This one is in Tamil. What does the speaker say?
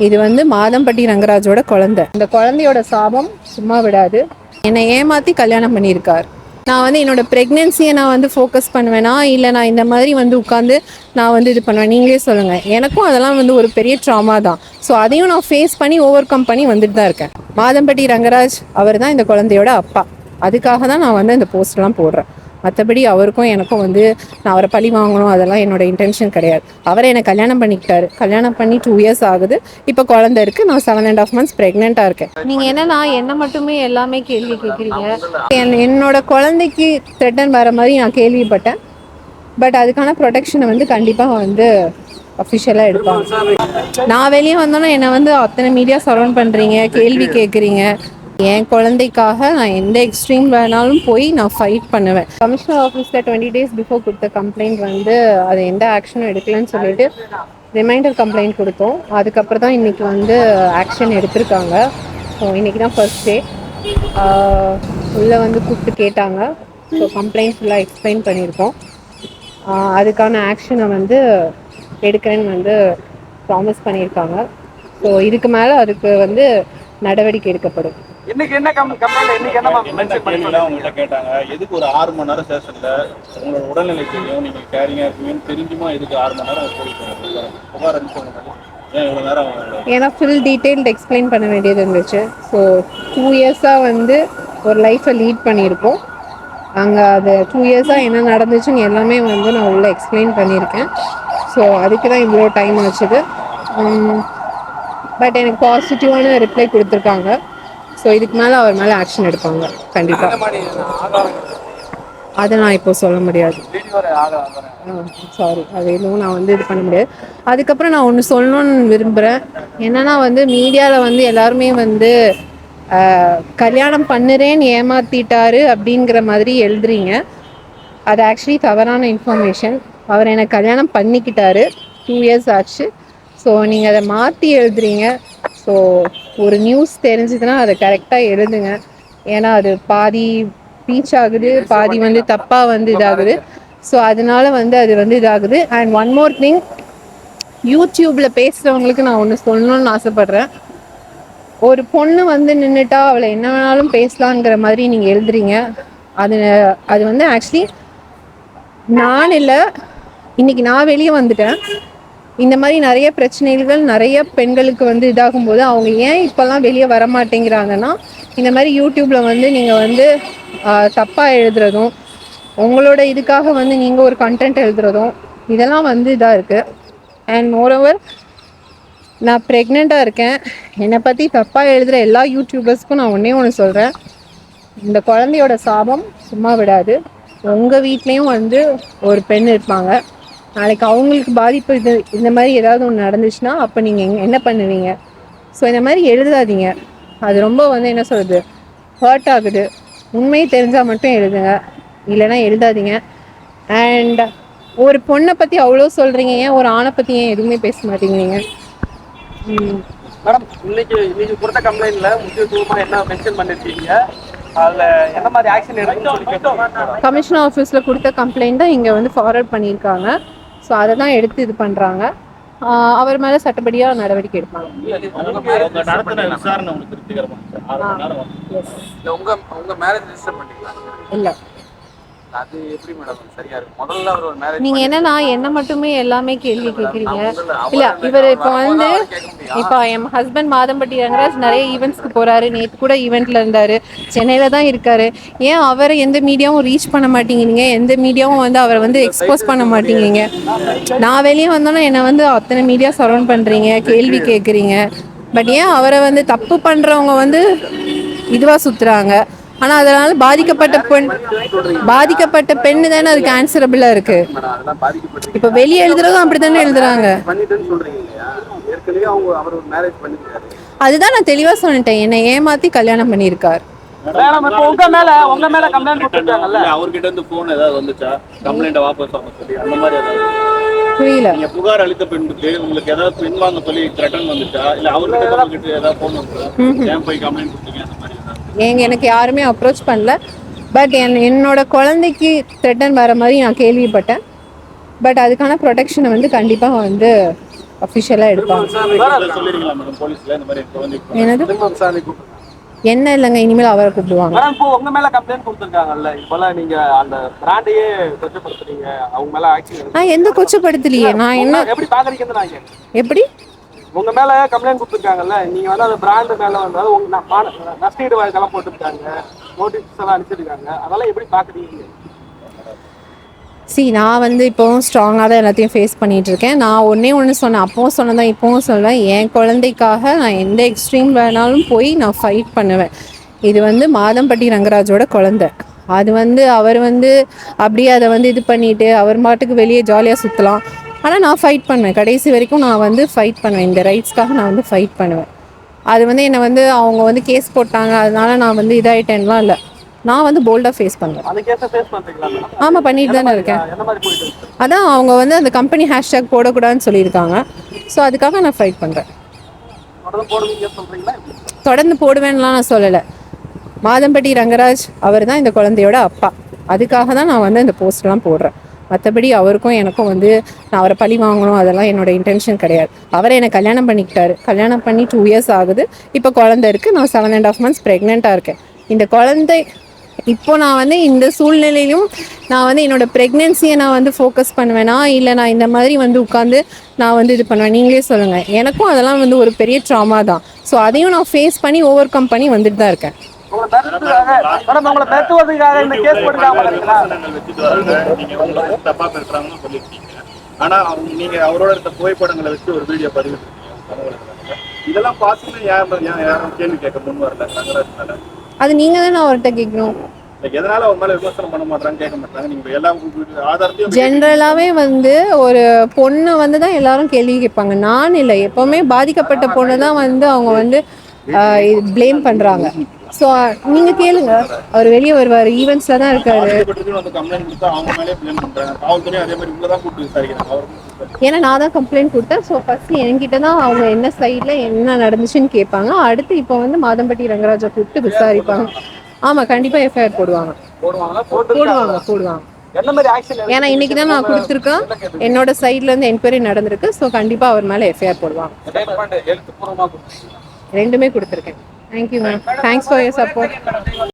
இது வந்து மாதம்பட்டி ரங்கராஜோட குழந்தை. இந்த குழந்தையோட சாபம் சும்மா விடாது. என்னை ஏமாற்றி கல்யாணம் பண்ணியிருக்கார். நான் வந்து என்னோட ப்ரெக்னென்சியை நான் வந்து ஃபோக்கஸ் பண்ணுவேனா, இல்லை நான் இந்த மாதிரி வந்து உட்காந்து நான் வந்து இது பண்ணுவேன்? நீங்களே சொல்லுங்கள். எனக்கும் அதெல்லாம் வந்து ஒரு பெரிய ட்ராமா தான். ஸோ அதையும் நான் ஃபேஸ் பண்ணி ஓவர் கம் பண்ணி வந்துட்டு தான் இருக்கேன். மாதம்பட்டி ரங்கராஜ் அவர் தான் இந்த குழந்தையோட அப்பா. அதுக்காக தான் நான் வந்து இந்த போஸ்ட்லாம் போடுறேன். மற்றபடி அவருக்கும் எனக்கும் வந்து நான் அவரை பழி வாங்கணும் அதெல்லாம் என்னோட இன்டென்ஷன் கிடையாது. அவரை என்னை கல்யாணம் பண்ணிக்கிட்டாரு. கல்யாணம் பண்ணி 2 years ஆகுது. இப்போ குழந்தை இருக்குது. நான் 7.5 months ப்ரெக்னெண்ட்டாக இருக்கேன். நீங்கள் என்னன்னா என்ன மட்டுமே எல்லாமே கேள்வி கேட்குறீங்க. என்னோட குழந்தைக்கு த்ரெட்டன் வர மாதிரி நான் கேள்விப்பட்டேன். பட் அதுக்கான ப்ரொடெக்ஷனை வந்து கண்டிப்பாக வந்து அஃபிஷியலாக எடுப்பாங்க. நான் வெளியே வந்தோன்னா என்னை வந்து அத்தனை மீடியா சரௌண்ட் பண்ணுறீங்க, கேள்வி கேட்குறீங்க. என் குழந்தைக்காக நான் எந்த எக்ஸ்ட்ரீம் வேணாலும் போய் நான் ஃபைட் பண்ணுவேன். கமிஷனர் ஆஃபீஸில் 20 days பிஃபோர் கொடுத்த கம்ப்ளைண்ட் வந்து அது எந்த ஆக்ஷனும் எடுக்கலன்னு சொல்லிட்டு ரிமைண்டர் கம்ப்ளைண்ட் கொடுத்தோம். அதுக்கப்புறம் தான் இன்றைக்கி வந்து ஆக்ஷன் எடுத்திருக்காங்க. ஸோ இன்றைக்கி தான் ஃபர்ஸ்ட் டே. உள்ளே வந்து கூப்பிட்டு கேட்டாங்க. ஸோ கம்ப்ளைண்ட் ஃபுல்லாக எக்ஸ்பிளைன் பண்ணியிருக்கோம். அதுக்கான ஆக்ஷனை வந்து எடுக்கிறேன்னு வந்து ப்ராமிஸ் பண்ணியிருக்காங்க. ஸோ இதுக்கு மேலே அதுக்கு வந்து நடவடிக்கை எடுக்கப்படும். இன்னைக்கு என்ன கம்ப்ளைண்ட் இன்னைக்கு என்ன மென்ஷன் பண்ணீங்க? உங்ககிட்ட கேட்டாங்க எதுக்கு ஒரு 6 மணி நேரம் ஸ்டேஷன்ல உங்களோட உடல்நிலை தெரியும், நீங்க கேரிங்கா இருக்கீங்கன்னு தெரிஞ்சுமா எதுக்கு 6 மணி நேரம் புகார் அனுப்பிச்சு? ஏன்னா ஃபுல் டீட்டெயில்டு எக்ஸ்பிளைன் பண்ண வேண்டியது இருந்துச்சு. ஸோ 2 yearsஆக வந்து ஒரு லைஃப்பை லீட் பண்ணியிருக்கோம். அங்கே அது 2 yearsஆக என்ன நடந்துச்சுன்னு எல்லாமே வந்து நான் உள்ளே எக்ஸ்பிளைன் பண்ணியிருக்கேன். ஸோ அதுக்கு தான் இவ்வளோ டைம் ஆச்சுது. பட் எனக்கு பாசிட்டிவான ரிப்ளை கொடுத்துருக்காங்க. ஸோ இதுக்கு மேலே அவர் மேலே ஆக்ஷன் எடுப்பாங்க கண்டிப்பாக. அதை நான் இப்போ சொல்ல முடியாது. சாரி, அது எதுவும் நான் வந்து இது பண்ண முடியாது. அதுக்கப்புறம் நான் ஒன்று சொல்லணும்னு விரும்புகிறேன். என்னென்னா வந்து மீடியாவில் வந்து எல்லாருமே வந்து கல்யாணம் பண்ணுறேன்னு ஏமாற்றிட்டாரு அப்படிங்கிற மாதிரி எழுதுறீங்க. அது ஆக்சுவலி தவறான இன்ஃபர்மேஷன். அவர் என்னை கல்யாணம் பண்ணிக்கிட்டாரு. 2 years ஆச்சு. ஸோ நீங்கள் அதை மாற்றி எழுதுறீங்க. ஸோ ஒரு நியூஸ் தெரிஞ்சுதுன்னா அதை கரெக்டாக எழுதுங்க. ஏன்னா அது பாதி ரீச் ஆகுது, பாதி வந்து தப்பாக வந்து இதாகுது. ஸோ அதனால வந்து அது வந்து இதாகுது. அண்ட் ஒன் மோர் திங், யூடியூப்பில் பேசுகிறவங்களுக்கு நான் ஒன்று சொல்லணும்னு ஆசைப்பட்றேன். ஒரு பொண்ணு வந்து நின்றுட்டா அவளை என்ன வேணாலும் பேசலாங்கிற மாதிரி நீங்கள் எழுதுறீங்க. அது வந்து ஆக்சுவலி நான் இல்லை. இன்றைக்கி நான் வெளியே வந்துட்டேன். இந்த மாதிரி நிறைய பிரச்சனைகள் நிறைய பெண்களுக்கு வந்து இதாகும்போது அவங்க ஏன் இப்போல்லாம் வெளியே வர மாட்டேங்கிறாங்கன்னா, இந்த மாதிரி யூடியூப்பில் வந்து நீங்கள் வந்து தப்பாக எழுதுறதும், உங்களோட இதுக்காக வந்து நீங்கள் ஒரு கண்டென்ட் எழுதுறதும் இதெல்லாம் வந்து இதாக இருக்குது. அண்ட் மோரோவர் நான் ப்ரெக்னெண்ட்டாக இருக்கேன். என்னை பற்றி தப்பாக எழுதுகிற எல்லா யூடியூபர்ஸ்க்கும் நான் ஒன்று சொல்கிறேன். இந்த குழந்தையோட சாபம் சும்மா விடாது. உங்கள் வீட்லேயும் வந்து ஒரு பெண் இருப்பாங்க. நாளைக்கு அவங்களுக்கு பாதிப்பு இந்த மாதிரி ஏதாவது ஒன்று நடந்துச்சுன்னா அப்போ நீங்கள் என்ன பண்ணுவீங்க? ஸோ இந்த மாதிரி எழுதாதீங்க. அது ரொம்ப வந்து என்ன சொல்கிறது, ஹர்ட் ஆகுது. உண்மை தெரிஞ்சால் மட்டும் எழுதுங்க, இல்லைன்னா எழுதாதீங்க. அண்ட் ஒரு பொண்ணை பற்றி அவ்வளோ சொல்கிறீங்க, ஏன் ஒரு ஆணை பற்றி ஏன் எதுவுமே பேச மாட்டேங்கிறீங்க? மேடம், இன்னைக்கு கொடுத்த கம்ப்ளைண்ட்ல முக்கியத்துவமாக என்ன மென்ஷன் பண்ணிருக்கீங்க? அதில் என்ன மாதிரி ஆக்ஷன் எடுக்கணும்னு கமிஷனர் ஆஃபீஸில் கொடுத்த கம்ப்ளைண்ட் தான் இங்கே வந்து ஃபார்வர்ட் பண்ணியிருக்காங்க. ஸோ அதை தான் எடுத்து இது பண்ணுறாங்க. அவர் மேலே சட்டப்படியாக நடவடிக்கை எடுப்பாங்க. இல்லை, அது எப்படி மேடம் சரியா இருக்கு? முதல்ல ஒரு மேரேஜ் நீங்க என்னன்னா என்ன மட்டுமே எல்லாமே கேள்வி கேட்குறீங்க. இல்ல, இவர் இப்போ வந்து இப்போ என் ஹஸ்பண்ட் மாதம்பட்டி ரங்கராஜ் நிறைய ஈவெண்ட்ஸ்க்கு போறாரு. நேற்று கூட ஈவெண்ட்ல இருந்தாரு, சென்னையில தான் இருக்காரு. ஏன் அவரை எந்த மீடியாவும் ரீச் பண்ண மாட்டேங்கிறீங்க? எந்த மீடியாவும் வந்து அவரை வந்து எக்ஸ்போஸ் பண்ண மாட்டேங்கிறீங்க? நான் வெளியே வந்தோன்னா என்னை வந்து அத்தனை மீடியா சரௌண்ட் பண்றீங்க, கேள்வி கேட்குறீங்க. பட் ஏன் அவரை வந்து தப்பு பண்றவங்க வந்து இதுவா சுத்துறாங்க? ஆனால் அதனால பாதிக்கப்பட்ட பெண்ணு தானே அதுக்கு ஆன்சரபிளாக இருக்கு. இப்போ வெளியே எழுதுறதும் அப்படி தானே எழுதுறாங்க. அதுதான் நான் தெளிவாக சொல்லிட்டேன். என்னை ஏமாற்றி கல்யாணம் பண்ணியிருக்கார். புரியல. புகார் அளித்த பெண்ணுக்கு உங்களுக்கு ஏதாவது பின்வாங்க சொல்லி த்ரெட்டன் வந்துச்சா? இல்ல அவர்கிட்ட ஏதாவது போன் வந்துச்சா? ஏன் போய் கம்ப்ளைண்ட் கொடுத்தீங்க? அந்த மாதிரி எனக்கு யாருமே அப்ரோச் பண்ணல. பட் என்னோட குழந்தைக்கு த்ரெட்டன் வர மாதிரி நான் கேள்விப்பட்டேன். பட் அதுக்கான ப்ரொடெக்ஷனை வந்து கண்டிப்பாக வந்து அஃபிஷியலாக எடுப்பாங்க. சொல்லிருக்கீங்களா மேடம் போலீஸ்ல இந்த மாதிரி குழந்தைக்கு என்னது என்ன இல்லைங்க, இனிமேல் அவரை கூப்பிடுவாங்க. இப்போ உங்க மேல கம்ப்ளைண்ட் கொடுத்துருக்காங்கல்ல, இப்போலாம் நீங்க அந்த பிராண்டையே கொச்சப்படுத்துறீங்க, அவங்க மேல ஆக்ஷன் எந்த கொச்சப்படுத்தலையே. நான் என்ன எப்படி பாக்குறீங்கன்னு நான் எப்படி உங்க மேல கம்ப்ளைண்ட் கொடுத்துருக்காங்கல்ல, நீங்க வந்து அந்த பிராண்ட் மேல வந்து உங்க நஷ்டீடு வழக்கெல்லாம் போட்டுருக்காங்க, நோட்டீஸ் எல்லாம் அனுப்பிச்சிருக்காங்க, அதெல்லாம் எப்படி பாக்குறீங்க? நான் வந்து இப்போவும் ஸ்ட்ராங்காக தான் எல்லாத்தையும் ஃபேஸ் பண்ணிகிட்டு இருக்கேன். நான் ஒன்று சொன்னேன், அப்போவும் சொன்னதான் இப்போவும் சொல்வேன், என் குழந்தைக்காக நான் எந்த எக்ஸ்ட்ரீம் வேணாலும் போய் நான் ஃபைட் பண்ணுவேன். இது வந்து மாதம்பட்டி ரங்கராஜோட குழந்தை. அது வந்து அவர் வந்து அப்படியே அதை வந்து இது பண்ணிவிட்டு அவர் மாட்டுக்கு வெளியே ஜாலியாக சுற்றலாம். ஆனால் நான் ஃபைட் பண்ணுவேன், கடைசி வரைக்கும் நான் வந்து ஃபைட் பண்ணுவேன். இந்த ரைட்ஸ்க்காக நான் வந்து ஃபைட் பண்ணுவேன். அது வந்து என்னை வந்து அவங்க வந்து கேஸ் போட்டாங்க அதனால நான் வந்து இதாகிட்டேன்லாம் இல்லை. நான் வந்து போல்டாக ஃபேஸ் பண்ணுவேன். ஆமாம், பண்ணிட்டு தானே இருக்கேன். அதான் அவங்க வந்து அந்த கம்பெனி ஹேஷ்டேக் போடக்கூடாதுன்னு சொல்லியிருக்காங்க. ஸோ அதுக்காக நான் ஃபைட் பண்ணுறேன். தொடர்ந்து போடுவேன்லாம் நான் சொல்லலை. மாதம்பட்டி ரங்கராஜ் அவர் தான் இந்த குழந்தையோட அப்பா. அதுக்காக தான் நான் வந்து இந்த போஸ்ட்லாம் போடுறேன். மற்றபடி அவருக்கும் எனக்கும் வந்து நான் அவரை பழி வாங்கணும் அதெல்லாம் என்னோட இன்டென்ஷன் கிடையாது. அவரை என்னை கல்யாணம் பண்ணிக்கிட்டாரு. கல்யாணம் பண்ணி 2 years ஆகுது. இப்போ குழந்தை இருக்குது. நான் 7.5 months ப்ரெக்னெண்ட்டாக இருக்கேன். இந்த குழந்தை இப்போ நான் வந்து இந்த சூழ்நிலையிலும் நான் வந்து என்னோட ப்ரெக்னென்சியை நான் வந்து ஃபோக்கஸ் பண்ணுவேனா, இல்லை நான் இந்த மாதிரி வந்து உட்காந்து நான் வந்து இது பண்ணுவேன்? நீங்களே சொல்லுங்கள். எனக்கும் அதெல்லாம் வந்து ஒரு பெரிய ட்ராமா தான். ஸோ அதையும் நான் ஃபேஸ் பண்ணி ஓவர் கம் பண்ணி வந்துட்டு தான் இருக்கேன். ஆனா நீங்க அவரோட இருந்த புகைப்படங்களை வச்சு ஒரு வீடியோ பதிவு இதெல்லாம் பார்த்து யாரும் கேள்வி கேட்க முன் வரல ரங்கராஜ் மேல. அது நீங்க தானே அவர்கிட்ட கேட்கணும். எதனால அவங்க மேல விமர்சனம் பண்ண மாட்டாங்க, கேட்க மாட்டாங்க? நீங்க எல்லா ஆதாரத்தையும் ஜென்ரலாவே வந்து ஒரு பொண்ணு வந்து தான் எல்லாரும் கேள்வி கேட்பாங்க. நான் இல்லை, எப்பவுமே பாதிக்கப்பட்ட பொண்ணு தான் வந்து அவங்க வந்து ப்ளேம் பண்றாங்க. ஸோ நீங்க கேளுங்க, அவர் வெளியே வருவார், ஈவெண்ட்ஸ்ல தான் இருக்காரு. ஏன்னா நான் தான் கம்ப்ளைண்ட் கொடுத்தேன். ஸோ ஃபர்ஸ்ட் என்கிட்ட தான் அவங்க என்ன சைட்ல என்ன நடந்துச்சுன்னு கேட்பாங்க. அடுத்து இப்போ வந்து மாதம்பட்டி ரங்கராஜை கூப்பிட்டு விசாரிப்பாங்க. ஆமா, கண்டிப்பா எஃப்ஐஆர் போடுவாங்க. ஏன்னா இன்னைக்கு தான் நான் கொடுத்துருக்கேன். என்னோட சைட்ல இருந்து என்கொயரி நடந்திருக்கு. ஸோ கண்டிப்பா அவர் மேல எஃப்ஐஆர் போடுவாங்க. 2மே கொடுத்துருக்கேன். Thank you ma'am. Thanks for your support.